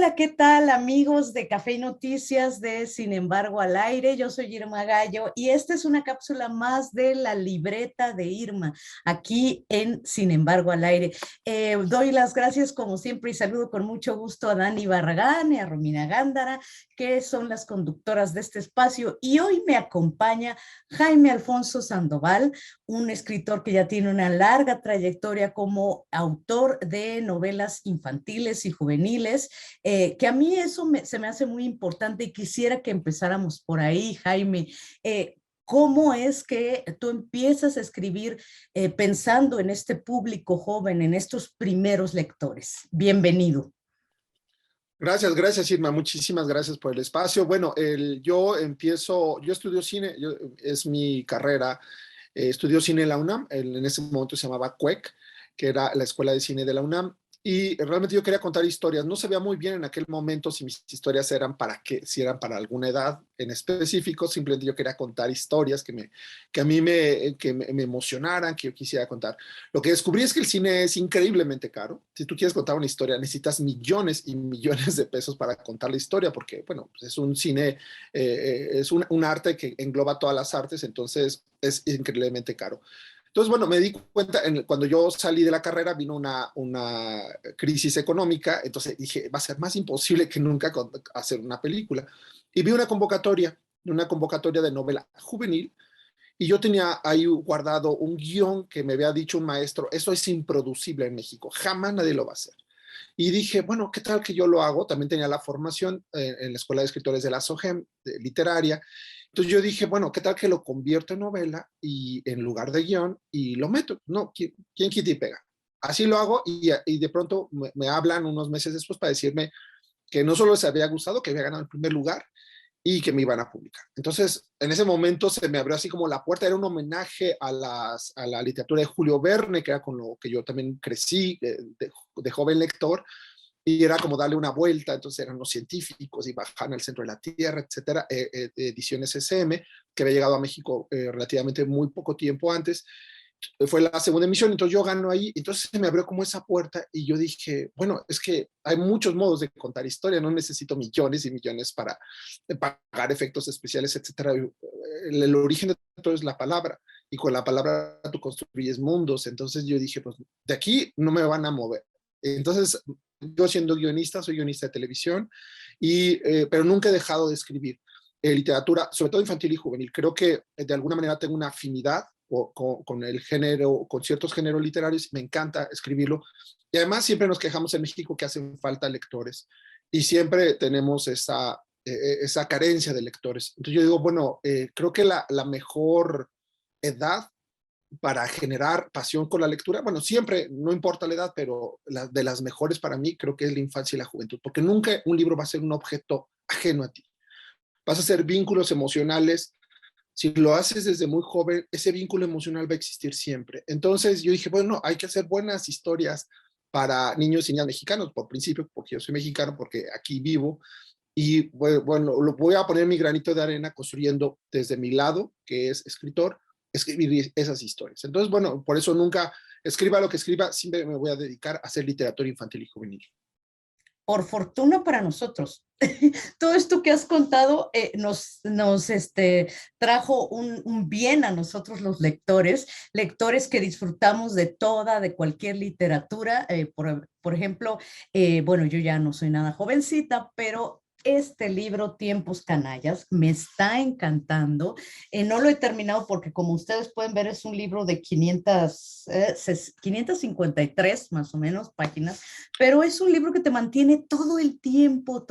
Hola, ¿qué tal amigos de Café y Noticias de Sin embargo al aire? Yo soy Irma Gallo y esta es una cápsula más de la libreta de Irma, aquí en Sin embargo al aire. Doy las gracias como siempre y saludo con mucho gusto a Dani Barragán y a Romina Gándara, que son las conductoras de este espacio. Y hoy me acompaña Jaime Alfonso Sandoval, un escritor que ya tiene una larga trayectoria como autor de novelas infantiles y juveniles, que a mí eso se me hace muy importante y quisiera que empezáramos por ahí, Jaime. ¿Cómo es que tú empiezas a escribir pensando en este público joven, en estos primeros lectores? Bienvenido. Gracias Irma, muchísimas gracias por el espacio. Bueno, yo estudio cine, es mi carrera, estudio cine en la UNAM, en ese momento se llamaba CUEC, que era la Escuela de Cine de la UNAM, y realmente yo quería contar historias. No sabía muy bien en aquel momento si mis historias eran para qué, si eran para alguna edad en específico. Simplemente yo quería contar historias que a mí me emocionaran, que yo quisiera contar. Lo que descubrí es que el cine es increíblemente caro. Si tú quieres contar una historia, necesitas millones y millones de pesos para contar la historia, porque, bueno, pues es un cine, es un arte que engloba todas las artes, entonces es increíblemente caro. Entonces, bueno, me di cuenta, cuando yo salí de la carrera vino una crisis económica, entonces dije, va a ser más imposible que nunca hacer una película. Y vi una convocatoria de novela juvenil, y yo tenía ahí guardado un guión que me había dicho un maestro: eso es improducible en México, jamás nadie lo va a hacer. Y dije, bueno, ¿qué tal que yo lo hago? También tenía la formación en la Escuela de Escritores de la SOGEM, literaria. Entonces yo dije, bueno, ¿qué tal que lo convierto en novela y en lugar de guión y lo meto? No, ¿quién quita y pega? Así lo hago, y de pronto me hablan unos meses después para decirme que no solo les había gustado, que había ganado el primer lugar y que me iban a publicar. Entonces, en ese momento se me abrió así como la puerta. Era un homenaje a la literatura de Julio Verne, que era con lo que yo también crecí de joven lector, y era como darle una vuelta. Entonces eran los científicos y bajan al centro de la Tierra, etcétera. Ediciones SM, que había llegado a México relativamente muy poco tiempo antes. Fue la segunda emisión, entonces yo gano ahí. Entonces se me abrió como esa puerta y yo dije, bueno, es que hay muchos modos de contar historia, no necesito millones y millones para pagar efectos especiales, etcétera. El origen de todo es la palabra, y con la palabra tú construyes mundos. Entonces yo dije, pues de aquí no me van a mover. Entonces yo, siendo guionista, soy guionista de televisión, pero nunca he dejado de escribir literatura, sobre todo infantil y juvenil. Creo que de alguna manera tengo una afinidad con el género, con ciertos géneros literarios. Me encanta escribirlo. Y además siempre nos quejamos en México que hacen falta lectores, y siempre tenemos esa carencia de lectores. Entonces yo digo, bueno, creo que la mejor edad para generar pasión con la lectura, bueno, siempre, no importa la edad, pero de las mejores para mí creo que es la infancia y la juventud, porque nunca un libro va a ser un objeto ajeno a ti. Vas a hacer vínculos emocionales. Si lo haces desde muy joven, ese vínculo emocional va a existir siempre. Entonces yo dije, bueno, hay que hacer buenas historias para niños y niñas mexicanos, por principio, porque yo soy mexicano, porque aquí vivo. Y bueno, lo voy a poner mi granito de arena construyendo desde mi lado, que es escritor, escribir esas historias. Entonces, bueno, por eso nunca, escriba lo que escriba, siempre me voy a dedicar a hacer literatura infantil y juvenil. Por fortuna para nosotros. Todo esto que has contado trajo un bien a nosotros los lectores, lectores que disfrutamos de toda, de cualquier literatura. Por ejemplo, bueno, yo ya no soy nada jovencita, pero este libro, Tiempos Canallas, me está encantando. No lo he terminado porque, como ustedes pueden ver, es un libro de 553 más o menos páginas, pero es un libro que te mantiene todo el tiempo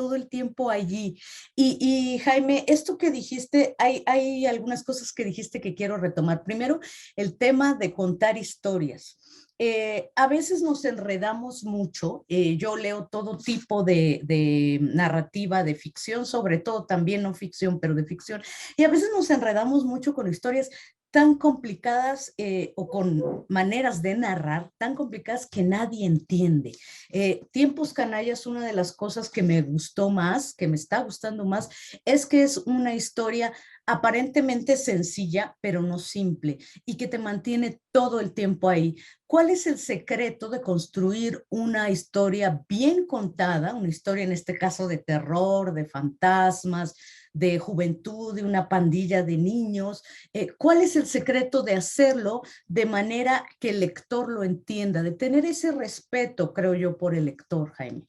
allí. Jaime, esto que dijiste, hay algunas cosas que dijiste que quiero retomar. Primero, el tema de contar historias. A veces nos enredamos mucho. Yo leo todo tipo de narrativa, de ficción, sobre todo también no ficción, pero de ficción. Y a veces nos enredamos mucho con historias tan complicadas o con maneras de narrar tan complicadas que nadie entiende. Tiempos Canallas, una de las cosas que me gustó más, que me está gustando más, es que es una historia aparentemente sencilla, pero no simple, y que te mantiene todo el tiempo ahí. ¿Cuál es el secreto de construir una historia bien contada, una historia en este caso de terror, de fantasmas, de juventud, de una pandilla de niños? ¿Cuál es el secreto de hacerlo de manera que el lector lo entienda, de tener ese respeto, creo yo, por el lector, Jaime?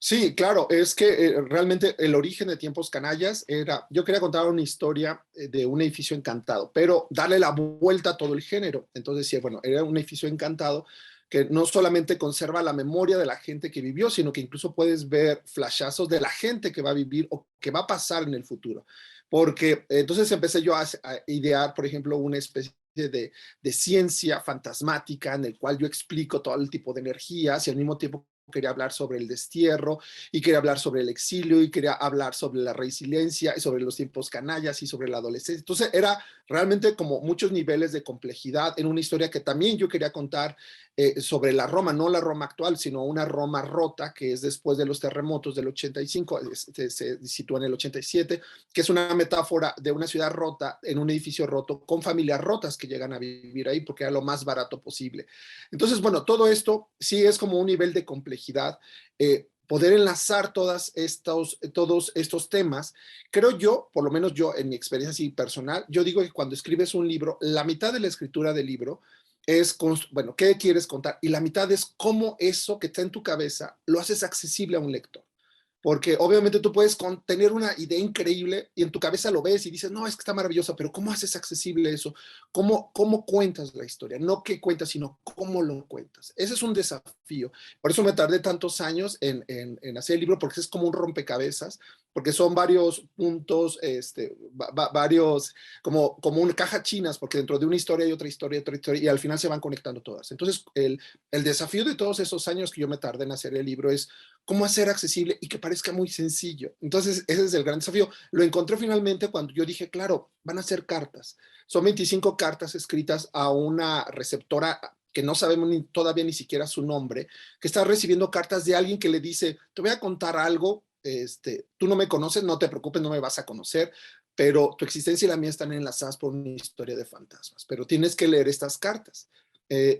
Sí, claro, es que realmente el origen de Tiempos Canallas era, yo quería contar una historia de un edificio encantado, pero darle la vuelta a todo el género. Entonces decía, bueno, era un edificio encantado que no solamente conserva la memoria de la gente que vivió, sino que incluso puedes ver flashazos de la gente que va a vivir o que va a pasar en el futuro. Porque entonces empecé yo a idear, por ejemplo, una especie de ciencia fantasmática en el cual yo explico todo el tipo de energías y al mismo tiempo quería hablar sobre el destierro y quería hablar sobre el exilio y quería hablar sobre la resiliencia y sobre los tiempos canallas y sobre la adolescencia. Entonces era realmente como muchos niveles de complejidad en una historia que también yo quería contar sobre la Roma, no la Roma actual, sino una Roma rota que es después de los terremotos del 85, se sitúa en el 87, que es una metáfora de una ciudad rota en un edificio roto con familias rotas que llegan a vivir ahí porque era lo más barato posible. Entonces, bueno, todo esto sí es como un nivel de complejidad. Poder enlazar todos estos temas, creo yo, por lo menos yo en mi experiencia así personal, yo digo que cuando escribes un libro, la mitad de la escritura del libro es, bueno, ¿qué quieres contar? Y la mitad es cómo eso que está en tu cabeza lo haces accesible a un lector. Porque obviamente tú puedes tener una idea increíble y en tu cabeza lo ves y dices, no, es que está maravilloso, pero ¿cómo haces accesible eso? ¿Cómo cuentas la historia? No qué cuentas, sino cómo lo cuentas. Ese es un desafío. Por eso me tardé tantos años en hacer el libro, porque es como un rompecabezas, porque son varios puntos, varios, como una caja chinas, porque dentro de una historia hay otra historia, y al final se van conectando todas. Entonces, el desafío de todos esos años que yo me tardé en hacer el libro es cómo hacer accesible y que parezca muy sencillo. Entonces, ese es el gran desafío. Lo encontré finalmente cuando yo dije, claro, van a ser cartas. Son 25 cartas escritas a una receptora que no sabemos todavía ni siquiera su nombre, que está recibiendo cartas de alguien que le dice, te voy a contar algo, tú no me conoces, no te preocupes, no me vas a conocer, pero tu existencia y la mía están enlazadas por una historia de fantasmas, pero tienes que leer estas cartas.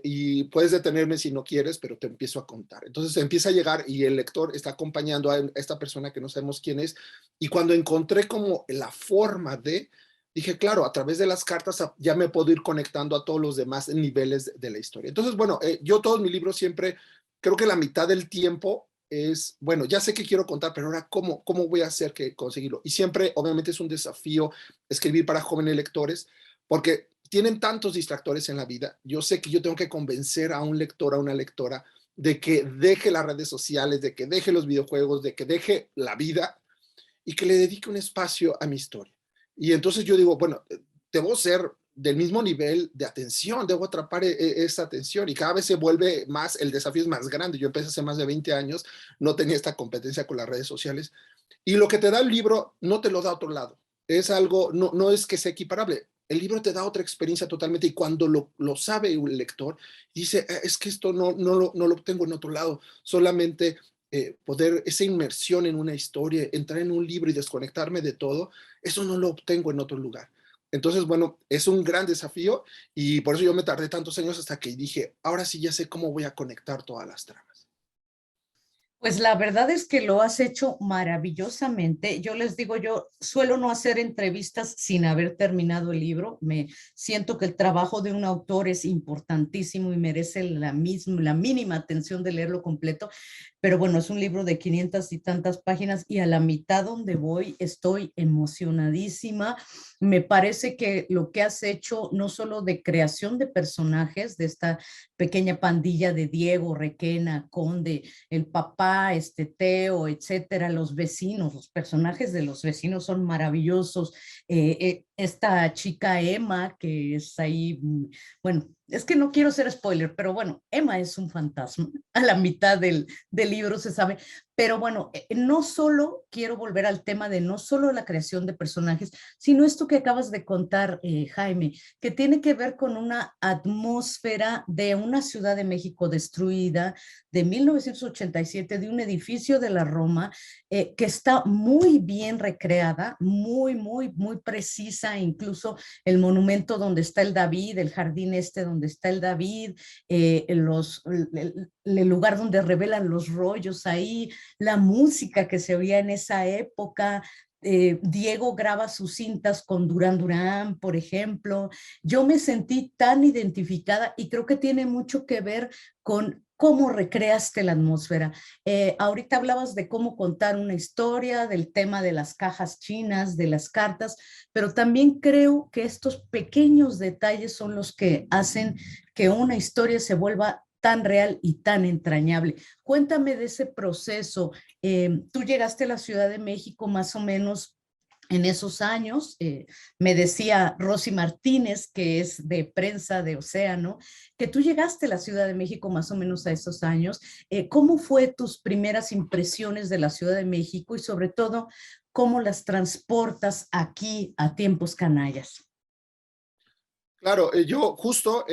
Y puedes detenerme si no quieres, pero te empiezo a contar. Entonces empieza a llegar y el lector está acompañando a esta persona que no sabemos quién es. Y cuando encontré como la forma de, dije, claro, a través de las cartas ya me puedo ir conectando a todos los demás niveles de la historia. Entonces, bueno, yo todos mis libros siempre, creo que la mitad del tiempo es, bueno, ya sé que quiero contar, pero ahora, ¿cómo voy a hacer que conseguirlo? Y siempre, obviamente, es un desafío escribir para jóvenes lectores, porque tienen tantos distractores en la vida. Yo sé que yo tengo que convencer a un lector, a una lectora, de que deje las redes sociales, de que deje los videojuegos, de que deje la vida y que le dedique un espacio a mi historia. Y entonces yo digo, bueno, debo ser del mismo nivel de atención, debo atrapar esa atención y cada vez se vuelve más, el desafío es más grande. Yo empecé hace más de 20 años, no tenía esta competencia con las redes sociales y lo que te da el libro no te lo da a otro lado. Es algo, no es que sea equiparable. El libro te da otra experiencia totalmente y cuando lo sabe un lector, dice, es que esto no lo tengo en otro lado, solamente poder, esa inmersión en una historia, entrar en un libro y desconectarme de todo, eso no lo obtengo en otro lugar. Entonces, bueno, es un gran desafío y por eso yo me tardé tantos años hasta que dije, ahora sí ya sé cómo voy a conectar todas las tramas. Pues la verdad es que lo has hecho maravillosamente. Yo les digo, yo suelo no hacer entrevistas sin haber terminado el libro. Me siento que el trabajo de un autor es importantísimo y merece la mínima atención de leerlo completo. Pero bueno, es un libro de 500 y tantas páginas y a la mitad donde voy estoy emocionadísima. Me parece que lo que has hecho, no solo de creación de personajes, de esta pequeña pandilla de Diego, Requena, Conde, el papá, Teo, etcétera, los vecinos, los personajes de los vecinos son maravillosos. esta chica Emma, que es ahí, bueno, es que no quiero ser spoiler, pero bueno, Emma es un fantasma, a la mitad del libro se sabe, pero bueno, no solo quiero volver al tema de no solo la creación de personajes, sino esto que acabas de contar, Jaime, que tiene que ver con una atmósfera de una Ciudad de México destruida de 1987, de un edificio de la Roma, que está muy bien recreada, muy precisa, incluso el monumento donde está el David, el jardín este donde está el David, el lugar donde revelan los rollos ahí, la música que se oía en esa época. Diego graba sus cintas con Durán Durán, por ejemplo. Yo me sentí tan identificada y creo que tiene mucho que ver con cómo recreaste la atmósfera. Ahorita hablabas de cómo contar una historia, del tema de las cajas chinas, de las cartas, pero también creo que estos pequeños detalles son los que hacen que una historia se vuelva tan real y tan entrañable. Cuéntame de ese proceso. Tú llegaste a la Ciudad de México más o menos en esos años. Me decía Rosy Martínez, que es de prensa de Océano, que tú llegaste a la Ciudad de México más o menos a esos años. ¿Cómo fue tus primeras impresiones de la Ciudad de México y sobre todo cómo las transportas aquí a tiempos canallas? Claro, yo justo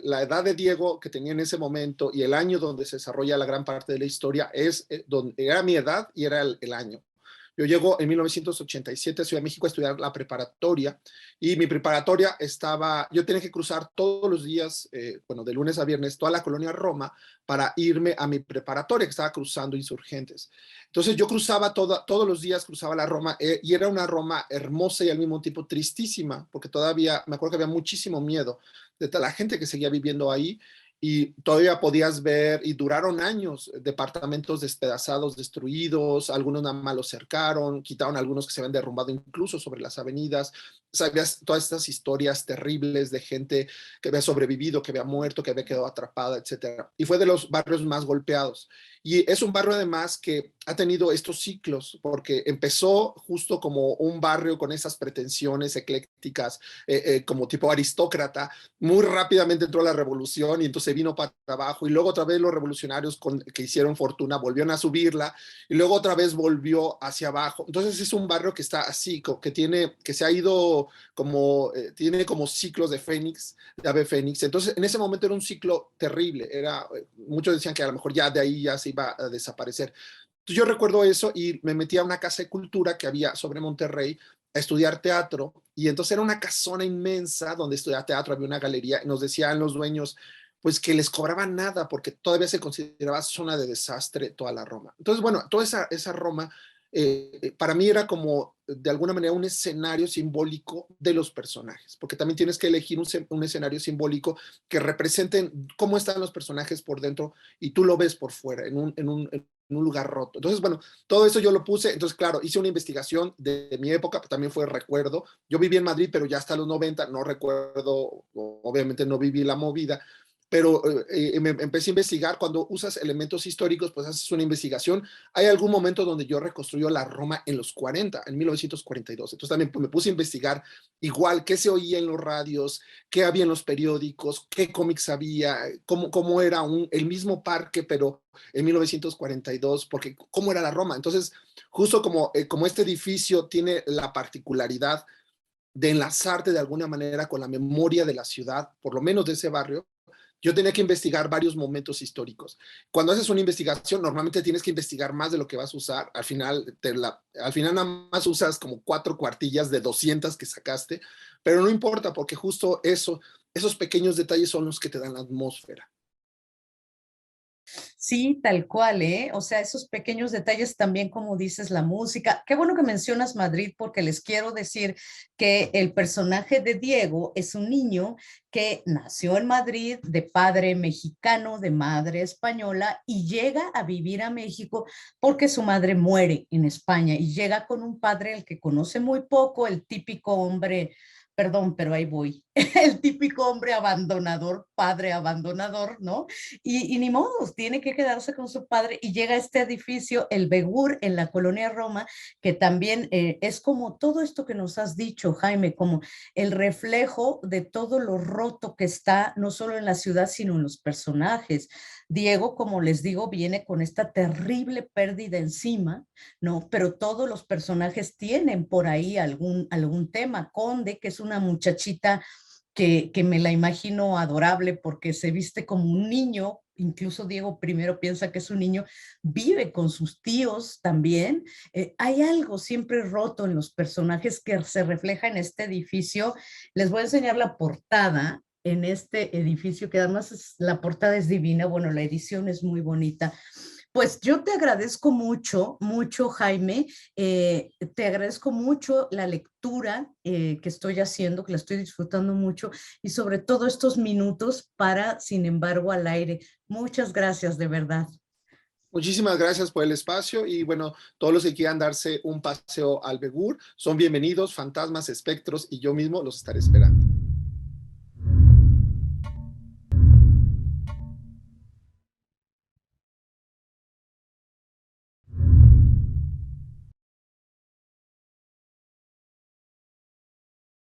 la edad de Diego que tenía en ese momento y el año donde se desarrolla la gran parte de la historia es donde era mi edad y era el año. Yo llego en 1987 a Ciudad de México a estudiar la preparatoria y mi preparatoria estaba, yo tenía que cruzar todos los días, bueno, de lunes a viernes, toda la colonia Roma para irme a mi preparatoria que estaba cruzando Insurgentes. Entonces yo cruzaba todos los días, cruzaba la Roma y era una Roma hermosa y al mismo tiempo tristísima, porque todavía, me acuerdo que había muchísimo miedo de la gente que seguía viviendo ahí y todavía podías ver, y duraron años, departamentos despedazados, destruidos, algunos nada más los cercaron, quitaron algunos que se habían derrumbado incluso sobre las avenidas. Sabías todas estas historias terribles de gente que había sobrevivido, que había muerto, que había quedado atrapada, etcétera. Y fue de los barrios más golpeados. Y es un barrio además que ha tenido estos ciclos, porque empezó justo como un barrio con esas pretensiones eclécticas, como tipo aristócrata. Muy rápidamente entró la revolución y entonces vino para abajo y luego otra vez los revolucionarios que hicieron fortuna volvieron a subirla y luego otra vez volvió hacia abajo. Entonces es un barrio que está así, que se ha ido como, tiene como ciclos de fénix, de ave fénix. Entonces en ese momento era un ciclo terrible, muchos decían que a lo mejor ya de ahí ya se iba a desaparecer. Entonces yo recuerdo eso y me metí a una casa de cultura que había sobre Monterrey a estudiar teatro y entonces era una casona inmensa donde estudiaba teatro, había una galería y nos decían los dueños pues que les cobraban nada porque todavía se consideraba zona de desastre toda la Roma. Entonces, bueno, toda esa Roma para mí era como de alguna manera un escenario simbólico de los personajes, porque también tienes que elegir un escenario simbólico que representen cómo están los personajes por dentro y tú lo ves por fuera, en un lugar roto. Entonces, bueno, todo eso yo lo puse. Entonces, claro, hice una investigación de mi época, también fue recuerdo. Yo viví en Madrid, pero ya hasta los 90, no recuerdo, obviamente no viví la movida, pero me empecé a investigar. Cuando usas elementos históricos, pues haces una investigación. Hay algún momento donde yo reconstruyo la Roma en los 40, en 1942. Entonces también pues, me puse a investigar igual qué se oía en los radios, qué había en los periódicos, qué cómics había, cómo era el mismo parque, pero en 1942, porque cómo era la Roma. Entonces, justo como este edificio tiene la particularidad de enlazarte de alguna manera con la memoria de la ciudad, por lo menos de ese barrio, yo tenía que investigar varios momentos históricos. Cuando haces una investigación, normalmente tienes que investigar más de lo que vas a usar. Al final nada más usas como 4 cuartillas de 200 que sacaste, pero no importa porque justo esos pequeños detalles son los que te dan la atmósfera. Sí, tal cual, ¿eh? O sea, esos pequeños detalles también, como dices, la música. Qué bueno que mencionas Madrid porque les quiero decir que el personaje de Diego es un niño que nació en Madrid de padre mexicano, de madre española y llega a vivir a México porque su madre muere en España y llega con un padre al que conoce muy poco, el típico hombre perdón, pero ahí voy. El típico hombre abandonador, padre abandonador, ¿no? Y ni modo, tiene que quedarse con su padre y llega a este edificio, el Begur, en la colonia Roma, que también es como todo esto que nos has dicho, Jaime, como el reflejo de todo lo roto que está, no solo en la ciudad, sino en los personajes. Diego, como les digo, viene con esta terrible pérdida encima, ¿no? Pero todos los personajes tienen por ahí algún tema. Conde, que es una muchachita que me la imagino adorable porque se viste como un niño, incluso Diego primero piensa que es un niño, vive con sus tíos también. Hay algo siempre roto en los personajes que se refleja en este edificio. Les voy a enseñar la portada en este edificio, que además la portada es divina, bueno, la edición es muy bonita. Pues yo te agradezco mucho, mucho, Jaime. Te agradezco mucho la lectura que estoy haciendo, que la estoy disfrutando mucho, y sobre todo estos minutos para, sin embargo, al aire. Muchas gracias, de verdad. Muchísimas gracias por el espacio y bueno, todos los que quieran darse un paseo al Begur son bienvenidos, fantasmas, espectros y yo mismo los estaré esperando.